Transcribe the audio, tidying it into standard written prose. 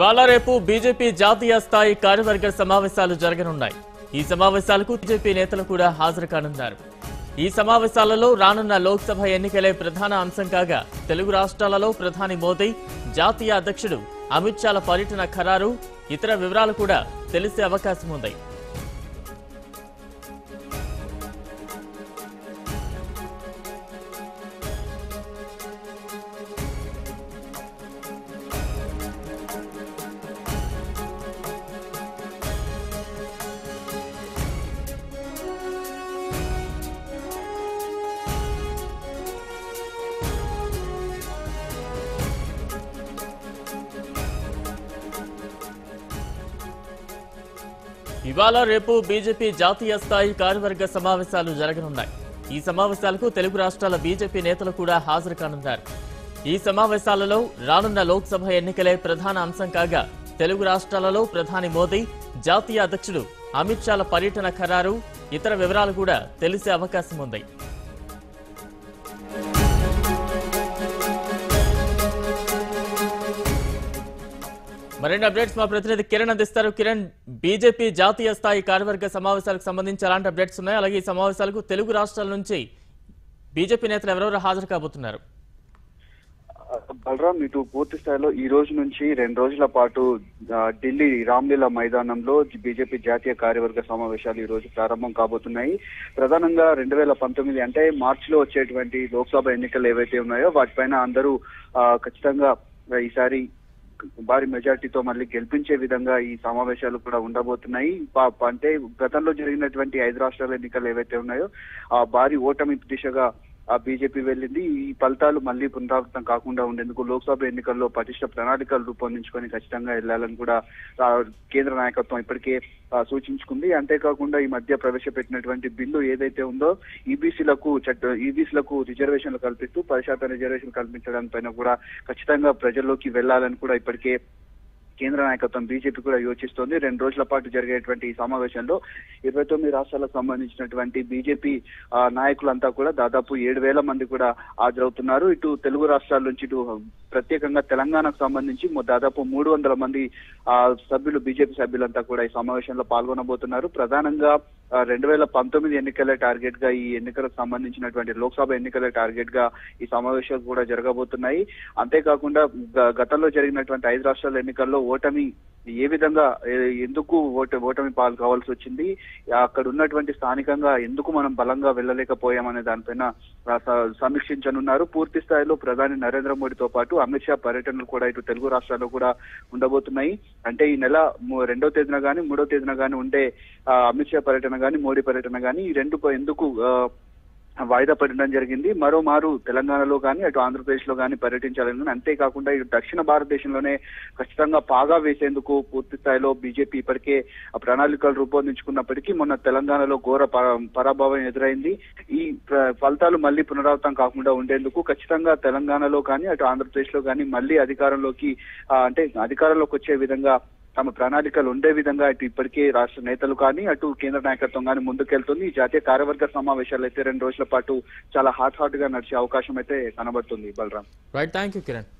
ఇవాళ రేపు బీజేపీ జాతీయ స్థాయి కార్యవర్గ సమావేశాలు జరగనున్నాయి. ఈ సమావేశాలకు బీజేపీ నేతలు కూడా హాజరు కానున్నారు. ఈ సమావేశాలలో రానున్న లోక్సభ ఎన్నికలే ప్రధాన అంశం కాగా తెలుగు రాష్ట్రాలలో ప్రధాని మోదీ, జాతీయ అధ్యక్షుడు అమిత్ షాల పర్యటన ఖరారు, ఇతర వివరాలు కూడా తెలిసే అవకాశం ఉంది. ఇవాళ రేపు బీజేపీ జాతీయ స్థాయి కార్యవర్గ సమావేశాలు జరగనున్నాయి. ఈ సమావేశాలకు తెలుగు రాష్ట్రాల బీజేపీ నేతలు కూడా హాజరు కానున్నారు. ఈ సమావేశాలలో రానున్న లోక్సభ ఎన్నికలే ప్రధాన అంశం కాగా తెలుగు రాష్ట్రాలలో ప్రధాని మోదీ, జాతీయ అధ్యక్షుడు అమిత్ షాల పర్యటన ఖరారు, ఇతర వివరాలు కూడా తెలిసే అవకాశం ఉంది. మరిన్ని అప్డేట్స్ మా ప్రతినిధి కిరణ్ అందిస్తారు. కిరణ్, బీజేపీ జాతీయ స్థాయి కార్యవర్గ సమావేశాలకు సంబంధించి ఎలాంటి అప్డేట్స్ ఉన్నాయి? అలాగే ఈ సమావేశాలకు తెలుగు రాష్ట్రాల నుంచి బీజేపీ నేతలు ఎవరెవరు హాజరు కాబోతున్నారు? బలరాం, ఇటు పూర్తి స్థాయిలో ఈ రోజు నుంచి 2 రోజుల పాటు ఢిల్లీ రామ్లీలా మైదానంలో బీజేపీ జాతీయ కార్యవర్గ సమావేశాలు ఈ రోజు ప్రారంభం కాబోతున్నాయి. ప్రధానంగా 2019 అంటే మార్చిలో వచ్చేటువంటి లోక్సభ ఎన్నికలు ఏవైతే ఉన్నాయో వాటిపైన అందరూ ఖచ్చితంగా ఈసారి భారీ మెజార్టీతో మళ్ళీ గెలిపించే విధంగా ఈ సమావేశాలు కూడా ఉండబోతున్నాయి. అంటే గతంలో జరిగినటువంటి 5 రాష్ట్రాల ఎన్నికలు ఏవైతే ఉన్నాయో ఆ భారీ ఓటమి దిశగా బీజేపీ వెళ్ళింది. ఈ ఫలితాలు మళ్లీ పునరావృతం కాకుండా ఉండేందుకు లోక్సభ ఎన్నికల్లో పటిష్ట ప్రణాళికలు రూపొందించుకొని ఖచ్చితంగా వెళ్లాలని కూడా కేంద్ర నాయకత్వం ఇప్పటికే సూచించుకుంది. అంతేకాకుండా ఈ మధ్య ప్రవేశపెట్టినటువంటి బిల్లు ఏదైతే ఉందో ఈబీసీలకు రిజర్వేషన్లు కల్పిస్తూ 10% రిజర్వేషన్ కల్పించడానికి పైన కూడా ఖచ్చితంగా ప్రజల్లోకి వెళ్లాలని కూడా ఇప్పటికే కేంద్ర నాయకత్వం బీజేపీ కూడా యోచిస్తోంది. 2 రోజుల పాటు జరిగేటువంటి ఈ సమావేశంలో 29 రాష్ట్రాలకు సంబంధించినటువంటి బీజేపీ నాయకులంతా కూడా దాదాపు 7,000 మంది కూడా హాజరవుతున్నారు. ఇటు తెలుగు రాష్ట్రాల నుంచి ఇటు ప్రత్యేకంగా తెలంగాణకు సంబంధించి దాదాపు 300 మంది సభ్యులు, బీజేపీ సభ్యులంతా కూడా ఈ సమావేశంలో పాల్గొనబోతున్నారు. ప్రధానంగా 2019 ఎన్నికల టార్గెట్ గా ఈ ఎన్నికలకు సంబంధించినటువంటి లోక్సభ ఎన్నికల టార్గెట్ గా ఈ సమావేశాలు కూడా జరగబోతున్నాయి. అంతేకాకుండా గతంలో జరిగినటువంటి 5 రాష్ట్రాల ఎన్నికల్లో ఓటమి ఏ విధంగా ఎందుకు ఓటమి పాలు కావాల్సి వచ్చింది, అక్కడ ఉన్నటువంటి స్థానికంగా ఎందుకు మనం బలంగా వెళ్ళలేకపోయామనే దానిపైన సమీక్షించనున్నారు. పూర్తి స్థాయిలో ప్రధాని నరేంద్ర మోడీతో పాటు అమిత్ షా పర్యటనలు కూడా ఇటు తెలుగు రాష్ట్రాల్లో కూడా ఉండబోతున్నాయి. అంటే ఈ నెల 2వ తేదీన గానీ 3వ తేదీన గానీ ఉండే అమిత్ షా పర్యటన గానీ మోడీ పర్యటన గానీ ఈ రెండు ఎందుకు వాయిదా పడడం జరిగింది. మరోమారు తెలంగాణలో కానీ అటు ఆంధ్రప్రదేశ్ లో కానీ పర్యటించాలని, అంతేకాకుండా ఇటు దక్షిణ భారతదేశంలోనే ఖచ్చితంగా పాగా వేసేందుకు పూర్తి స్థాయిలో బీజేపీ ఇప్పటికే ప్రణాళికలు రూపొందించుకున్నప్పటికీ మొన్న తెలంగాణలో ఘోర పరాభవం ఎదురైంది. ఈ ఫలితాలు మళ్లీ పునరావృతం కాకుండా ఉండేందుకు ఖచ్చితంగా తెలంగాణలో కానీ అటు ఆంధ్రప్రదేశ్ లో కానీ మళ్లీ అధికారంలోకి వచ్చే విధంగా తమ ప్రణాళికలు ఉండే విధంగా ఇటు ఇప్పటికే రాష్ట్ర నేతలు కానీ అటు కేంద్ర నాయకత్వం కానీ ముందుకెళ్తుంది. ఈ జాతీయ కార్యవర్గ సమావేశాలు అయితే 2 రోజుల పాటు చాలా హాట్ గా నడిచే అవకాశం అయితే కనబడుతుంది. Balaram, right, thank you Kiran.